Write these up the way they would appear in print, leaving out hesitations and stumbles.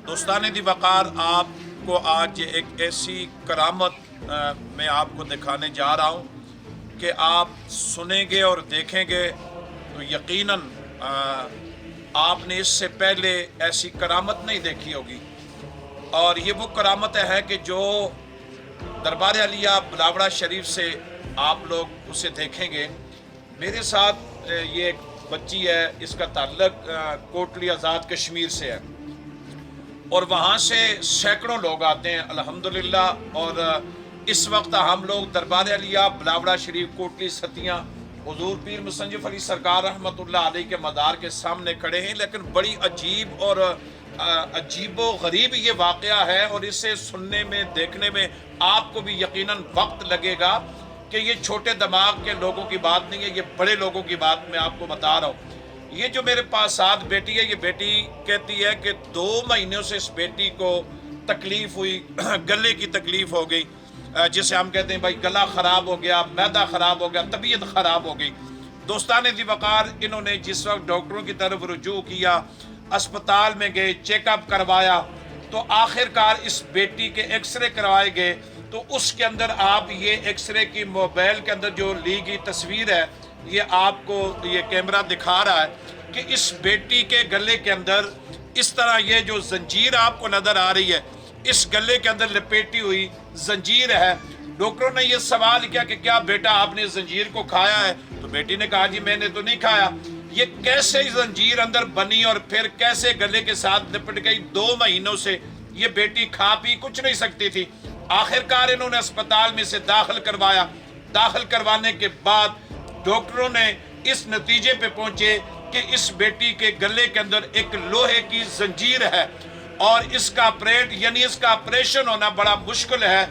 دوستان دی وقار آپ کو آج ایک ایسی کرامت میں آپ کو دکھانے جا رہا ہوں کہ آپ سنیں گے اور دیکھیں گے تو یقیناً آپ نے اس سے پہلے ایسی کرامت نہیں دیکھی ہوگی، اور یہ وہ کرامت ہے کہ جو دربار علیہ بلاوڑہ شریف سے آپ لوگ اسے دیکھیں گے۔ میرے ساتھ یہ ایک بچی ہے، اس کا تعلق کوٹلی آزاد کشمیر سے ہے، اور وہاں سے سینکڑوں لوگ آتے ہیں الحمدللہ۔ اور اس وقت ہم لوگ دربار علیہ بلاوڑہ شریف کوٹلی ستیاں حضور پیر مصنف علی سرکار رحمۃ اللہ علیہ کے مدار کے سامنے کھڑے ہیں، لیکن بڑی عجیب اور عجیب و غریب یہ واقعہ ہے، اور اسے سننے میں دیکھنے میں آپ کو بھی یقیناً وقت لگے گا کہ یہ چھوٹے دماغ کے لوگوں کی بات نہیں ہے، یہ بڑے لوگوں کی بات میں آپ کو بتا رہا ہوں۔ یہ جو میرے پاس ساتھ بیٹی ہے، یہ بیٹی کہتی ہے کہ 2 مہینوں سے اس بیٹی کو تکلیف ہوئی، گلے کی تکلیف ہو گئی، جسے ہم کہتے ہیں بھائی گلا خراب ہو گیا، معدہ خراب ہو گیا، طبیعت خراب ہو گئی۔ دوستان دی وقار، انہوں نے جس وقت ڈاکٹروں کی طرف رجوع کیا، اسپتال میں گئے، چیک اپ کروایا، تو آخر کار اس بیٹی کے ایکس رے کروائے گئے، تو اس کے اندر آپ یہ ایکس رے کی موبائل کے اندر جو لی گئی تصویر ہے، یہ آپ کو یہ کیمرہ دکھا رہا ہے کہ اس بیٹی کے گلے کے اندر اس طرح یہ جو زنجیر آپ کو نظر آ رہی ہے، اس گلے کے اندر لپیٹی ہوئی زنجیر ہے۔ ڈاکٹروں نے یہ سوال کیا کہ کیا بیٹا آپ نے زنجیر کو کھایا ہے؟ تو بیٹی نے کہا جی میں نے تو نہیں کھایا۔ یہ کیسے زنجیر اندر بنی اور پھر کیسے گلے کے ساتھ لپٹ گئی؟ 2 مہینوں سے یہ بیٹی کھا پی کچھ نہیں سکتی تھی۔ آخر کار انہوں نے اسپتال میں سے داخل کروایا۔ داخل کروانے کے بعد ڈاکٹروں نے اس نتیجے پہ پہنچے کہ اس بیٹی کے گلے کے اندر ایک لوہے کی زنجیر ہے، اور اس کا آپریشن ہونا بڑا مشکل ہے۔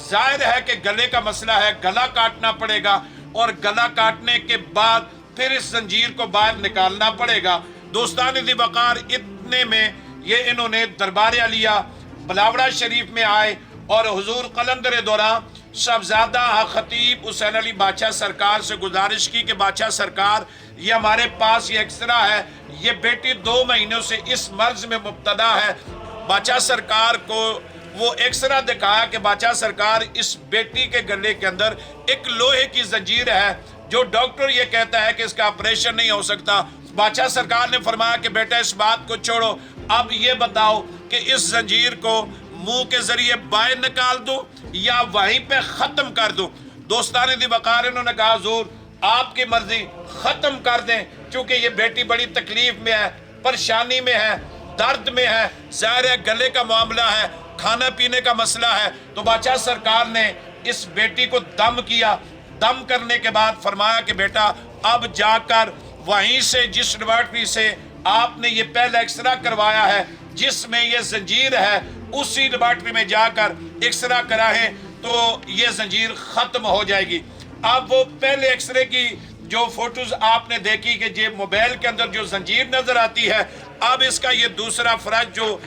ظاہر ہے کہ گلے کا مسئلہ ہے، گلا کاٹنا پڑے گا، اور گلا کاٹنے کے بعد پھر اس زنجیر کو باہر نکالنا پڑے گا۔ دوستان دی وقار، اتنے میں یہ انہوں نے دربار علیہ بلاوڑہ شریف میں آئے اور حضور قلندر دوران صاحبزادہ خطیب حسین علی بادشاہ سرکار سے گزارش کی کہ بادشاہ سرکار، یہ ہمارے پاس یہ ایکسرا ہے، یہ بیٹی 2 مہینوں سے اس مرض میں مبتلا ہے۔ بادشاہ سرکار کو وہ ایکسرا دکھایا کہ بادشاہ سرکار، اس بیٹی کے گلے کے اندر ایک لوہے کی زنجیر ہے، جو ڈاکٹر یہ کہتا ہے کہ اس کا آپریشن نہیں ہو سکتا۔ بادشاہ سرکار نے فرمایا کہ بیٹا اس بات کو چھوڑو، اب یہ بتاؤ کہ اس زنجیر کو منہ کے ذریعے باہر نکال دوں یا وہیں پہ ختم کر دوں؟ دوستان دی وقار، انہوں نے کہا حضور آپ کی مرضی، ختم کر دیں، چونکہ یہ بیٹی بڑی تکلیف میں ہے، پریشانی میں ہے، درد میں ہے، ظاہر ہے گلے کا معاملہ ہے، کھانا پینے کا مسئلہ ہے۔ تو بادشاہ سرکار نے اس بیٹی کو دم کیا۔ دم کرنے کے بعد فرمایا کہ بیٹا اب جا کر وہیں سے جس لیبارٹری سے آپ نے یہ پہلا ایکسرا کروایا ہے، جس میں یہ زنجیر ہے، اسی لیبارٹری میں جا کر ایکسرا کرائیں تو یہ زنجیر ختم ہو جائے گی۔ اب وہ پہلے ایکسرے کی جو فوٹوز آپ نے دیکھی کہ یہ موبائل کے اندر جو زنجیر نظر آتی ہے، اب اس کا یہ دوسرا فرج جو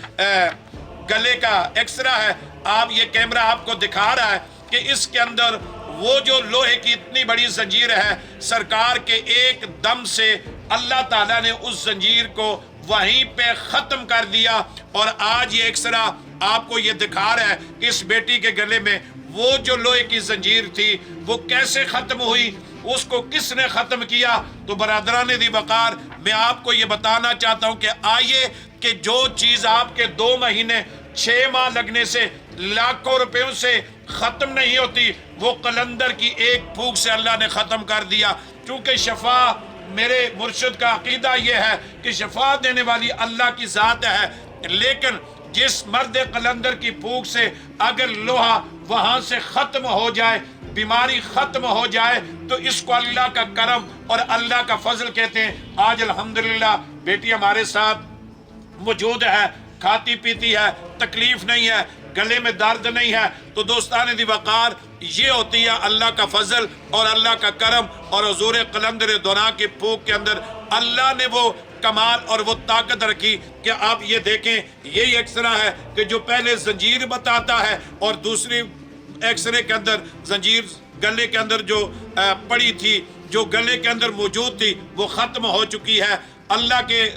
گلے کا ایکسرا ہے، آپ یہ کیمرہ آپ کو دکھا رہا ہے کہ اس کے اندر وہ جو لوہے کی اتنی بڑی زنجیر ہے، سرکار کے ایک دم سے اللہ تعالیٰ نے اس زنجیر کو وہیں پہ ختم کر دیا۔ اور آج یہ ایکسرا آپ کو یہ دکھا رہا ہے کہ اس بیٹی کے گلے میں وہ جو لوہے کی زنجیر تھی وہ کیسے ختم ہوئی، اس کو کس نے ختم کیا؟ تو برادران دی وقار، میں آپ کو یہ بتانا چاہتا ہوں کہ آئیے کہ جو چیز آپ کے 2 مہینے 6 ماہ لگنے سے لاکھوں روپیوں سے ختم نہیں ہوتی، وہ قلندر کی ایک پھونک سے اللہ نے ختم کر دیا۔ چونکہ شفا، میرے مرشد کا عقیدہ یہ ہے کہ شفا دینے والی اللہ کی ذات ہے، لیکن جس مرد قلندر کی پھونک سے اگر لوہا وہاں سے ختم ہو جائے، بیماری ختم ہو جائے، تو اس کو اللہ کا کرم اور اللہ کا فضل کہتے ہیں۔ آج الحمدللہ بیٹی ہمارے ساتھ موجود ہے، کھاتی پیتی ہے، تکلیف نہیں ہے، گلے میں درد نہیں ہے۔ تو دوستان دی وقار، یہ ہوتی ہے اللہ کا فضل اور اللہ کا کرم، اور حضور قلندر دوران کی پھونک کے اندر اللہ نے وہ کمال اور وہ طاقت رکھی کہ آپ یہ دیکھیں، یہی ایکسرا ہے کہ جو پہلے زنجیر بتاتا ہے، اور دوسری ایکسرے کے اندر زنجیر گلے کے اندر جو پڑی تھی، جو گلے کے اندر موجود تھی، وہ ختم ہو چکی ہے۔ اللہ کے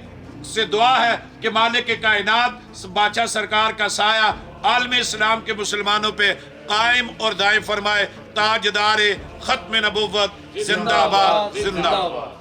سے دعا ہے کہ مالک کائنات بادشاہ سرکار کا سایہ عالم اسلام کے مسلمانوں پہ قائم اور دائم فرمائے. تاجدار ختم نبوت زندہ باد زندہ باد.